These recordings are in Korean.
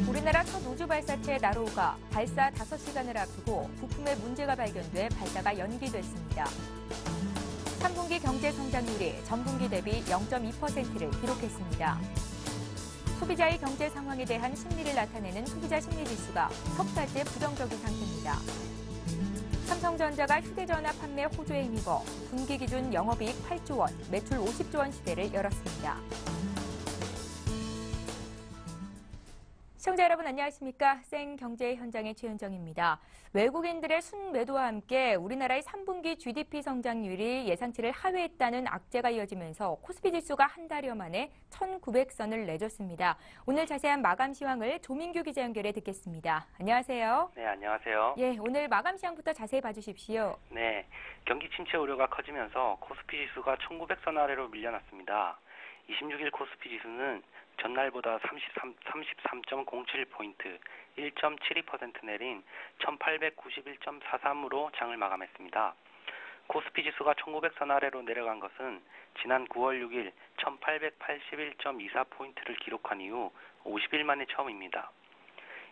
우리나라 첫 우주 발사체 나로우가 발사 5시간을 앞두고 부품에 문제가 발견돼 발사가 연기됐습니다. 3분기 경제 성장률이 전분기 대비 0.2%를 기록했습니다. 소비자의 경제 상황에 대한 심리를 나타내는 소비자 심리지수가 석 달째 부정적인 상태입니다. 삼성전자가 휴대전화 판매 호조에 힘입어 분기 기준 영업이익 8조 원, 매출 50조 원 시대를 열었습니다. 시청자 여러분 안녕하십니까? 생경제 현장의 최은정입니다. 외국인들의 순매도와 함께 우리나라의 3분기 GDP 성장률이 예상치를 하회했다는 악재가 이어지면서 코스피 지수가 한 달여 만에 1900선을 내줬습니다. 오늘 자세한 마감 시황을 조민규 기자 연결해 듣겠습니다. 안녕하세요. 네, 안녕하세요. 예, 오늘 마감 시황부터 자세히 봐주십시오. 네, 경기 침체 우려가 커지면서 코스피 지수가 1900선 아래로 밀려났습니다. 26일 코스피 지수는 전날보다 33.07포인트, 1.72% 내린 1891.43으로 장을 마감했습니다. 코스피 지수가 1900선 아래로 내려간 것은 지난 9월 6일 1881.24포인트를 기록한 이후 50일 만에 처음입니다.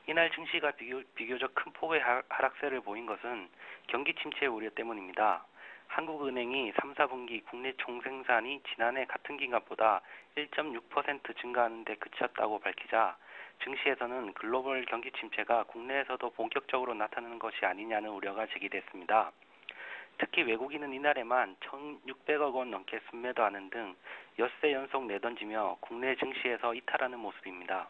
이날 증시가 비교적 큰 폭의 하락세를 보인 것은 경기 침체 우려 때문입니다. 한국은행이 3, 4분기 국내 총생산이 지난해 같은 기간보다 1.6% 증가하는 데 그쳤다고 밝히자 증시에서는 글로벌 경기 침체가 국내에서도 본격적으로 나타나는 것이 아니냐는 우려가 제기됐습니다. 특히 외국인은 이날에만 1,600억 원 넘게 순매도하는 등 엿새 연속 내던지며 국내 증시에서 이탈하는 모습입니다.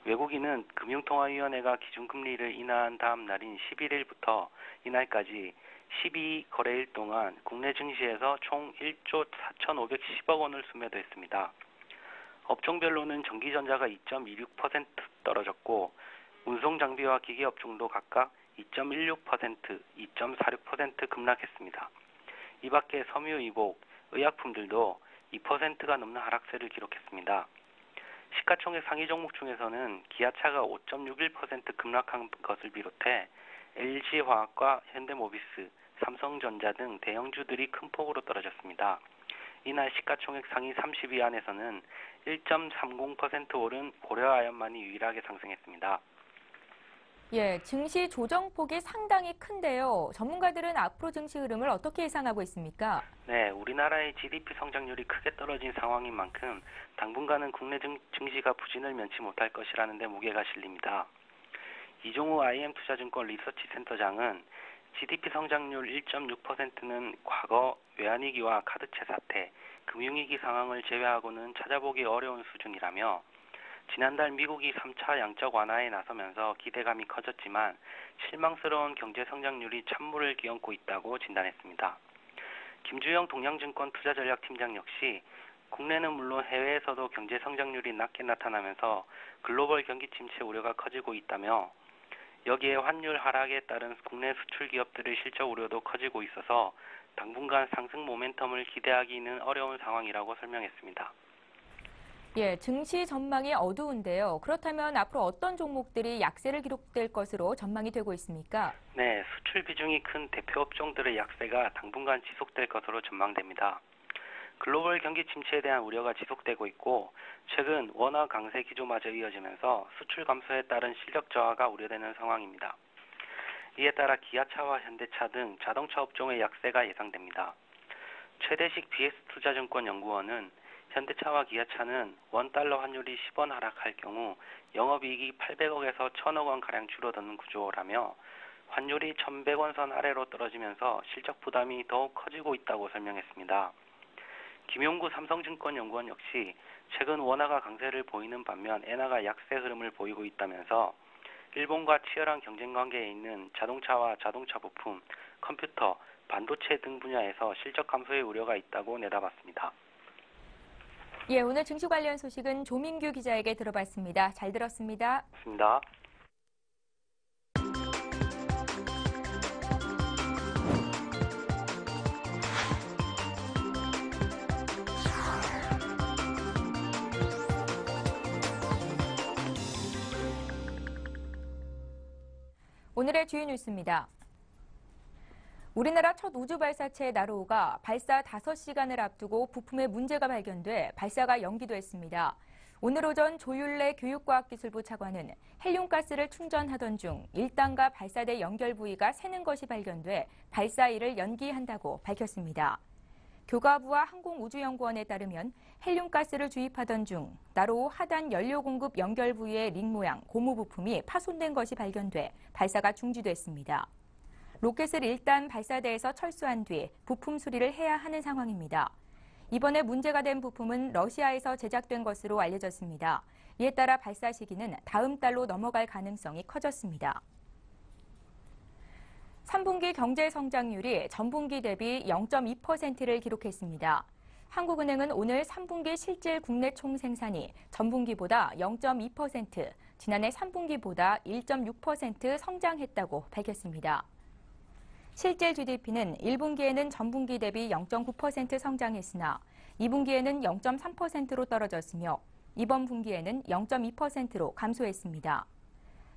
외국인은 금융통화위원회가 기준금리를 인하한 다음 날인 11일부터 이날까지 12거래일 동안 국내 증시에서 총 1조 4,510억 원을 순매도했습니다. 업종별로는 전기전자가 2.26% 떨어졌고 운송장비와 기계업종도 각각 2.16%, 2.46% 급락했습니다. 이 밖에 섬유, 이복, 의약품들도 2%가 넘는 하락세를 기록했습니다. 시가총액 상위 종목 중에서는 기아차가 5.61% 급락한 것을 비롯해 LG화학과 현대모비스, 삼성전자 등 대형주들이 큰 폭으로 떨어졌습니다. 이날 시가총액 상위 30위 안에서는 1.30% 오른 고려아연만이 유일하게 상승했습니다. 예, 증시 조정폭이 상당히 큰데요. 전문가들은 앞으로 증시 흐름을 어떻게 예상하고 있습니까? 네, 우리나라의 GDP 성장률이 크게 떨어진 상황인 만큼 당분간은 국내 증시가 부진을 면치 못할 것이라는 데 무게가 실립니다. 이종우 IM투자증권 리서치센터장은 GDP 성장률 1.6%는 과거 외환위기와 카드채 사태, 금융위기 상황을 제외하고는 찾아보기 어려운 수준이라며 지난달 미국이 3차 양적 완화에 나서면서 기대감이 커졌지만 실망스러운 경제 성장률이 찬물을 끼얹고 있다고 진단했습니다. 김주영 동양증권 투자전략팀장 역시 국내는 물론 해외에서도 경제 성장률이 낮게 나타나면서 글로벌 경기 침체 우려가 커지고 있다며 여기에 환율 하락에 따른 국내 수출 기업들의 실적 우려도 커지고 있어서 당분간 상승 모멘텀을 기대하기는 어려운 상황이라고 설명했습니다. 예, 증시 전망이 어두운데요. 그렇다면 앞으로 어떤 종목들이 약세를 기록될 것으로 전망이 되고 있습니까? 네, 수출 비중이 큰 대표 업종들의 약세가 당분간 지속될 것으로 전망됩니다. 글로벌 경기 침체에 대한 우려가 지속되고 있고 최근 원화 강세 기조마저 이어지면서 수출 감소에 따른 실적 저하가 우려되는 상황입니다. 이에 따라 기아차와 현대차 등 자동차 업종의 약세가 예상됩니다. 최대식 BS투자증권 연구원은 현대차와 기아차는 원달러 환율이 10원 하락할 경우 영업이익이 800억에서 1,000억 원가량 줄어드는 구조라며 환율이 1,100원 선 아래로 떨어지면서 실적 부담이 더욱 커지고 있다고 설명했습니다. 김용구 삼성증권 연구원 역시 최근 원화가 강세를 보이는 반면 엔화가 약세 흐름을 보이고 있다면서 일본과 치열한 경쟁 관계에 있는 자동차와 자동차 부품, 컴퓨터, 반도체 등 분야에서 실적 감소의 우려가 있다고 내다봤습니다. 예, 오늘 증시 관련 소식은 조민규 기자에게 들어봤습니다. 잘 들었습니다. 맞습니다. 오늘의 주요 뉴스입니다. 우리나라 첫 우주 발사체 나로우가 발사 5시간을 앞두고 부품에 문제가 발견돼 발사가 연기됐습니다. 오늘 오전 조율래 교육과학기술부 차관은 헬륨가스를 충전하던 중 1단과 발사대 연결 부위가 새는 것이 발견돼 발사일을 연기한다고 밝혔습니다. 교과부와 항공우주연구원에 따르면 헬륨가스를 주입하던 중 나로우 하단 연료 공급 연결 부위의 링 모양 고무 부품이 파손된 것이 발견돼 발사가 중지됐습니다. 로켓을 1단 발사대에서 철수한 뒤 부품 수리를 해야 하는 상황입니다. 이번에 문제가 된 부품은 러시아에서 제작된 것으로 알려졌습니다. 이에 따라 발사 시기는 다음 달로 넘어갈 가능성이 커졌습니다. 3분기 경제 성장률이 전분기 대비 0.2%를 기록했습니다. 한국은행은 오늘 3분기 실질 국내 총생산이 전분기보다 0.2%, 지난해 3분기보다 1.6% 성장했다고 밝혔습니다. 실질 GDP는 1분기에는 전분기 대비 0.9% 성장했으나 2분기에는 0.3%로 떨어졌으며 이번 분기에는 0.2%로 감소했습니다.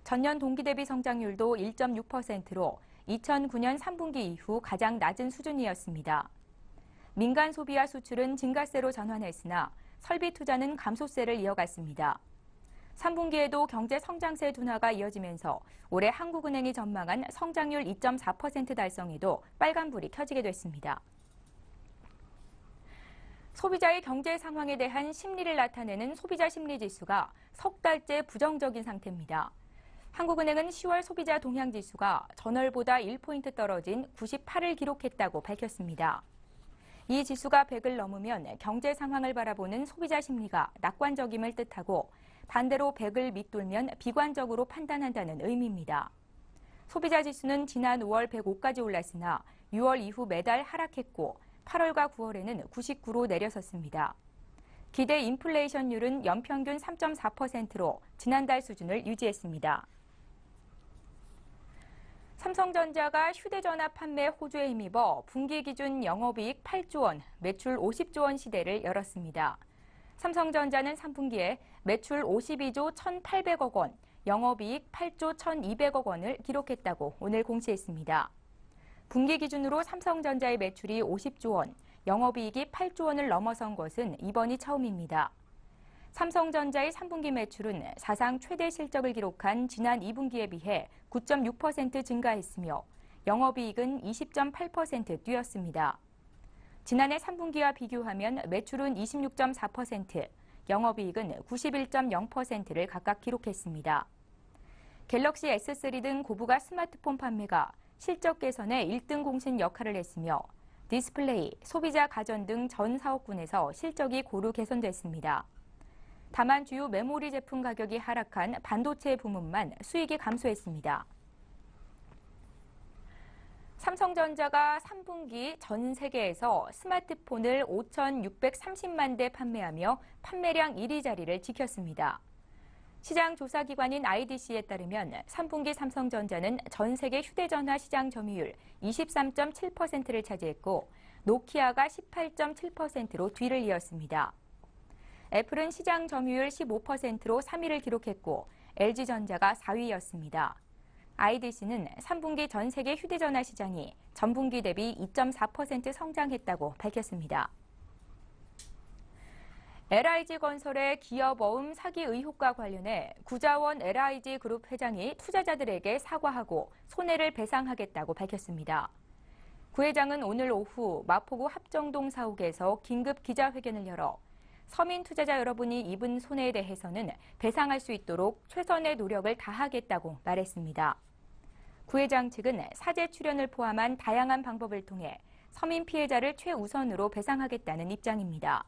전년 동기 대비 성장률도 1.6%로 2009년 3분기 이후 가장 낮은 수준이었습니다. 민간 소비와 수출은 증가세로 전환했으나 설비 투자는 감소세를 이어갔습니다. 3분기에도 경제 성장세 둔화가 이어지면서 올해 한국은행이 전망한 성장률 2.4% 달성에도 빨간불이 켜지게 됐습니다. 소비자의 경제 상황에 대한 심리를 나타내는 소비자 심리지수가 석 달째 부정적인 상태입니다. 한국은행은 10월 소비자 동향지수가 전월보다 1포인트 떨어진 98을 기록했다고 밝혔습니다. 이 지수가 100을 넘으면 경제 상황을 바라보는 소비자 심리가 낙관적임을 뜻하고 반대로 100을 밑돌면 비관적으로 판단한다는 의미입니다. 소비자 지수는 지난 5월 105까지 올랐으나 6월 이후 매달 하락했고 8월과 9월에는 99로 내려섰습니다. 기대 인플레이션율은 연평균 3.4%로 지난달 수준을 유지했습니다. 삼성전자가 휴대전화 판매 호조에 힘입어 분기 기준 영업이익 8조 원, 매출 50조 원 시대를 열었습니다. 삼성전자는 3분기에 매출 52조 1,800억 원, 영업이익 8조 1,200억 원을 기록했다고 오늘 공시했습니다. 분기 기준으로 삼성전자의 매출이 50조 원, 영업이익이 8조 원을 넘어선 것은 이번이 처음입니다. 삼성전자의 3분기 매출은 사상 최대 실적을 기록한 지난 2분기에 비해 9.6% 증가했으며 영업이익은 20.8% 뛰었습니다. 지난해 3분기와 비교하면 매출은 26.4%, 영업이익은 91.0%를 각각 기록했습니다. 갤럭시 S3 등 고부가 스마트폰 판매가 실적 개선에 1등 공신 역할을 했으며 디스플레이, 소비자 가전 등 전 사업군에서 실적이 고루 개선됐습니다. 다만 주요 메모리 제품 가격이 하락한 반도체 부문만 수익이 감소했습니다. 삼성전자가 3분기 전 세계에서 스마트폰을 5,630만 대 판매하며 판매량 1위 자리를 지켰습니다. 시장 조사기관인 IDC에 따르면 3분기 삼성전자는 전 세계 휴대전화 시장 점유율 23.7%를 차지했고 노키아가 18.7%로 뒤를 이었습니다. 애플은 시장 점유율 15%로 3위를 기록했고 LG전자가 4위였습니다. IDC는 3분기 전 세계 휴대전화 시장이 전분기 대비 2.4% 성장했다고 밝혔습니다. LIG건설의 기업어음 사기 의혹과 관련해 구자원 LIG그룹 회장이 투자자들에게 사과하고 손해를 배상하겠다고 밝혔습니다. 구 회장은 오늘 오후 마포구 합정동 사옥에서 긴급 기자회견을 열어 서민 투자자 여러분이 입은 손해에 대해서는 배상할 수 있도록 최선의 노력을 다하겠다고 말했습니다. 구 회장 측은 사제 출연을 포함한 다양한 방법을 통해 서민 피해자를 최우선으로 배상하겠다는 입장입니다.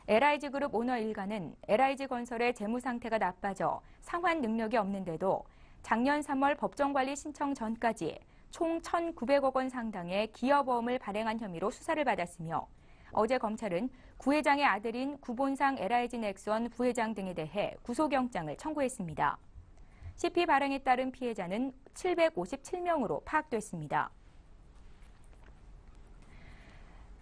LIG그룹 오너 일가는 LIG건설의 재무 상태가 나빠져 상환 능력이 없는데도 작년 3월 법정관리 신청 전까지 총 1,900억 원 상당의 기업어음을 발행한 혐의로 수사를 받았으며 어제 검찰은 구 회장의 아들인 구본상 LIG넥스원 부회장 등에 대해 구속영장을 청구했습니다. CP 발행에 따른 피해자는 757명으로 파악됐습니다.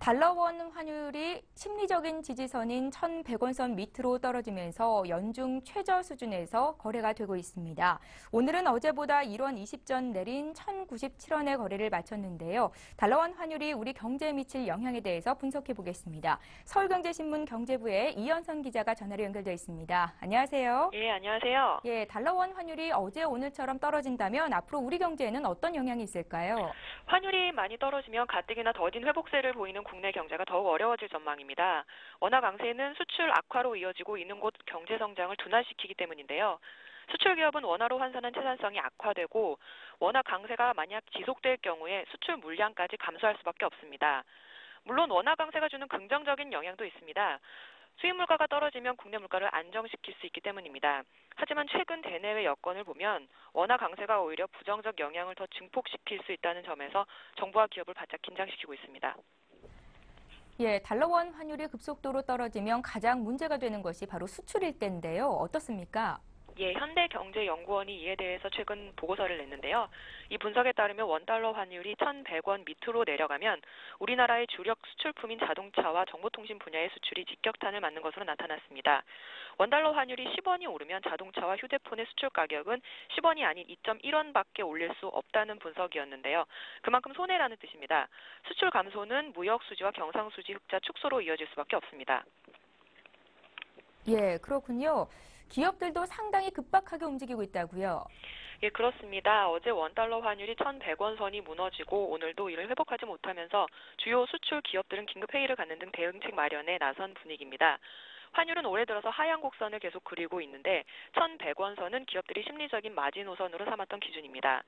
달러원 환율이 심리적인 지지선인 1,100원 선 밑으로 떨어지면서 연중 최저 수준에서 거래가 되고 있습니다. 오늘은 어제보다 1원 20전 내린 1,097원의 거래를 마쳤는데요. 달러원 환율이 우리 경제에 미칠 영향에 대해서 분석해 보겠습니다. 서울경제신문 경제부의 이현선 기자가 전화로 연결되어 있습니다. 안녕하세요. 예, 안녕하세요. 예, 달러원 환율이 어제 오늘처럼 떨어진다면 앞으로 우리 경제에는 어떤 영향이 있을까요? 환율이 많이 떨어지면 가뜩이나 더딘 회복세를 보이는 국내 경제가 더욱 어려워질 전망입니다. 원화 강세는 수출 악화로 이어지고 있는 곳 경제 성장을 둔화시키기 때문인데요. 수출 기업은 원화로 환산한 채산성이 악화되고 원화 강세가 만약 지속될 경우에 수출 물량까지 감소할 수밖에 없습니다. 물론 원화 강세가 주는 긍정적인 영향도 있습니다. 수입 물가가 떨어지면 국내 물가를 안정시킬 수 있기 때문입니다. 하지만 최근 대내외 여건을 보면 원화 강세가 오히려 부정적 영향을 더 증폭시킬 수 있다는 점에서 정부와 기업을 바짝 긴장시키고 있습니다. 예, 달러원 환율이 급속도로 떨어지면 가장 문제가 되는 것이 바로 수출일 텐데요. 어떻습니까? 예, 현대경제연구원이 이에 대해서 최근 보고서를 냈는데요. 이 분석에 따르면 원달러 환율이 1,100원 밑으로 내려가면 우리나라의 주력 수출품인 자동차와 정보통신 분야의 수출이 직격탄을 맞는 것으로 나타났습니다. 원달러 환율이 10원이 오르면 자동차와 휴대폰의 수출 가격은 10원이 아닌 2.1원밖에 올릴 수 없다는 분석이었는데요. 그만큼 손해라는 뜻입니다. 수출 감소는 무역 수지와 경상 수지 흑자 축소로 이어질 수밖에 없습니다. 예, 그렇군요. 기업들도 상당히 급박하게 움직이고 있다고요. 예, 그렇습니다. 어제 원달러 환율이 1,100원 선이 무너지고 오늘도 이를 회복하지 못하면서 주요 수출 기업들은 긴급 회의를 갖는 등 대응책 마련에 나선 분위기입니다. 환율은 올해 들어서 하향 곡선을 계속 그리고 있는데 1,100원 선은 기업들이 심리적인 마지노선으로 삼았던 기준입니다.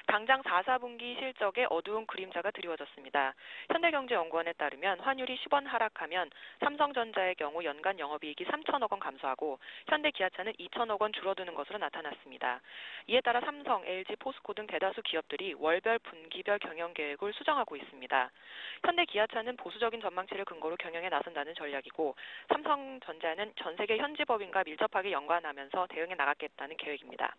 당장 4, 4분기 실적에 어두운 그림자가 드리워졌습니다. 현대경제연구원에 따르면 환율이 10원 하락하면 삼성전자의 경우 연간 영업이익이 3천억 원 감소하고 현대기아차는 2천억 원 줄어드는 것으로 나타났습니다. 이에 따라 삼성, LG, 포스코 등 대다수 기업들이 월별, 분기별 경영계획을 수정하고 있습니다. 현대기아차는 보수적인 전망치를 근거로 경영에 나선다는 전략이고 삼성전자는 전 세계 현지법인과 밀접하게 연관하면서 대응해 나가겠다는 계획입니다.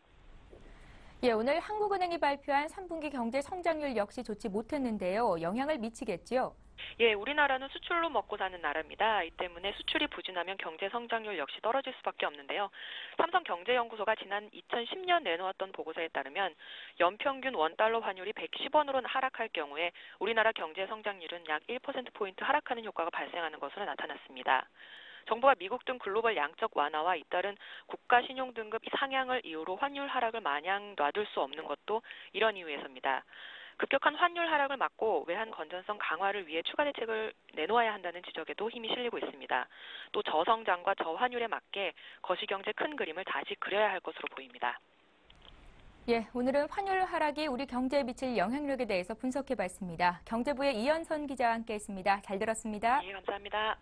예, 오늘 한국은행이 발표한 3분기 경제 성장률 역시 좋지 못했는데요. 영향을 미치겠지요? 예, 우리나라는 수출로 먹고 사는 나라입니다. 이 때문에 수출이 부진하면 경제 성장률 역시 떨어질 수밖에 없는데요. 삼성경제연구소가 지난 2010년 내놓았던 보고서에 따르면 연평균 원달러 환율이 110원으로 하락할 경우에 우리나라 경제 성장률은 약 1%포인트 하락하는 효과가 발생하는 것으로 나타났습니다. 정부가 미국 등 글로벌 양적 완화와 잇따른 국가 신용 등급 상향을 이유로 환율 하락을 마냥 놔둘 수 없는 것도 이런 이유에서입니다. 급격한 환율 하락을 막고 외환 건전성 강화를 위해 추가 대책을 내놓아야 한다는 지적에도 힘이 실리고 있습니다. 또 저성장과 저환율에 맞게 거시경제 큰 그림을 다시 그려야 할 것으로 보입니다. 예, 오늘은 환율 하락이 우리 경제에 미칠 영향력에 대해서 분석해봤습니다. 경제부의 이현선 기자와 함께했습니다. 잘 들었습니다. 예, 감사합니다.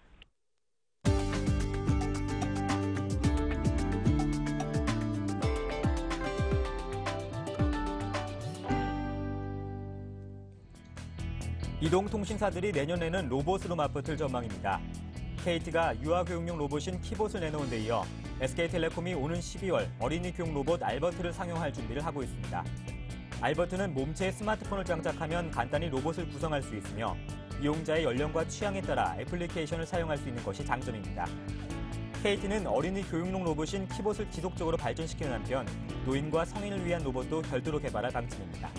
이동통신사들이 내년에는 로봇으로 맞붙을 전망입니다. KT가 유아교육용 로봇인 키봇을 내놓은 데 이어 SK텔레콤이 오는 12월 어린이 교육 로봇 알버트를 상용할 준비를 하고 있습니다. 알버트는 몸체에 스마트폰을 장착하면 간단히 로봇을 구성할 수 있으며 이용자의 연령과 취향에 따라 애플리케이션을 사용할 수 있는 것이 장점입니다. KT는 어린이 교육용 로봇인 키봇을 지속적으로 발전시키는 한편 노인과 성인을 위한 로봇도 별도로 개발할 방침입니다.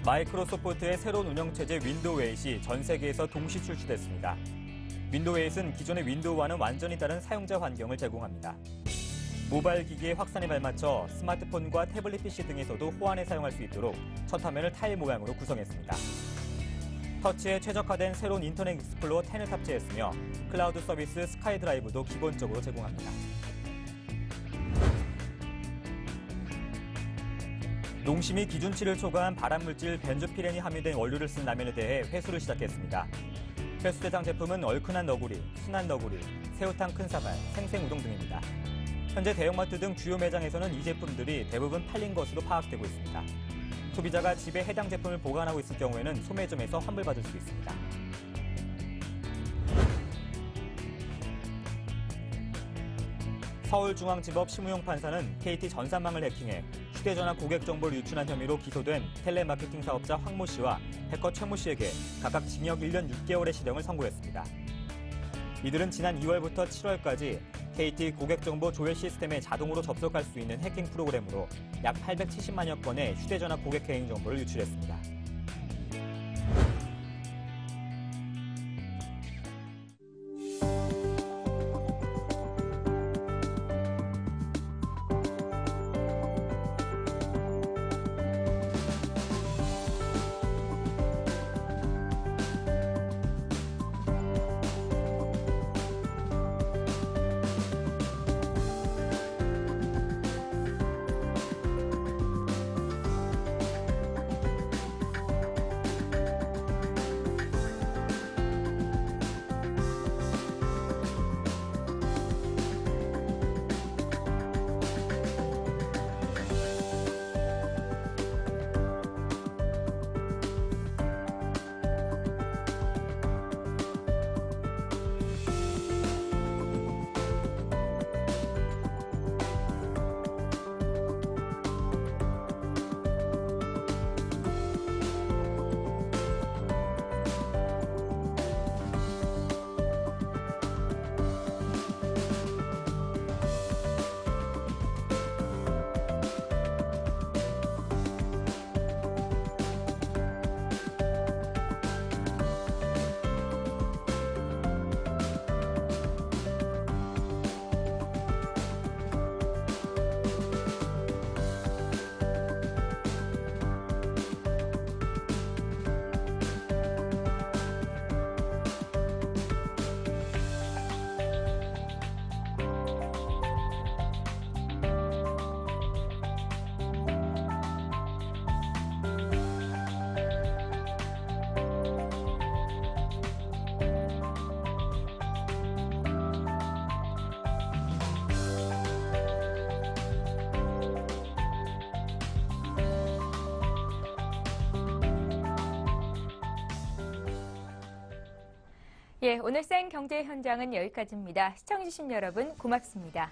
마이크로소프트의 새로운 운영체제 윈도우 8이 전 세계에서 동시 출시됐습니다. 윈도우 8은 기존의 윈도우와는 완전히 다른 사용자 환경을 제공합니다. 모바일 기기의 확산에 발맞춰 스마트폰과 태블릿 PC 등에서도 호환해 사용할 수 있도록 첫 화면을 타일 모양으로 구성했습니다. 터치에 최적화된 새로운 인터넷 익스플로어 10을 탑재했으며 클라우드 서비스 스카이드라이브도 기본적으로 제공합니다. 농심이 기준치를 초과한 발암물질 벤조피렌이 함유된 원료를 쓴 라면에 대해 회수를 시작했습니다. 회수 대상 제품은 얼큰한 너구리, 순한 너구리, 새우탕 큰 사발, 생생우동 등입니다. 현재 대형마트 등 주요 매장에서는 이 제품들이 대부분 팔린 것으로 파악되고 있습니다. 소비자가 집에 해당 제품을 보관하고 있을 경우에는 소매점에서 환불받을 수 있습니다. 서울중앙지법 심우영 판사는 KT 전산망을 해킹해 휴대전화 고객 정보를 유출한 혐의로 기소된 텔레마케팅 사업자 황모 씨와 해커 최모 씨에게 각각 징역 1년 6개월의 실형을 선고했습니다. 이들은 지난 2월부터 7월까지 KT 고객정보 조회 시스템에 자동으로 접속할 수 있는 해킹 프로그램으로 약 870만여 건의 휴대전화 고객 개인 정보를 유출했습니다. 예, 오늘 생경제 현장은 여기까지입니다. 시청해주신 여러분 고맙습니다.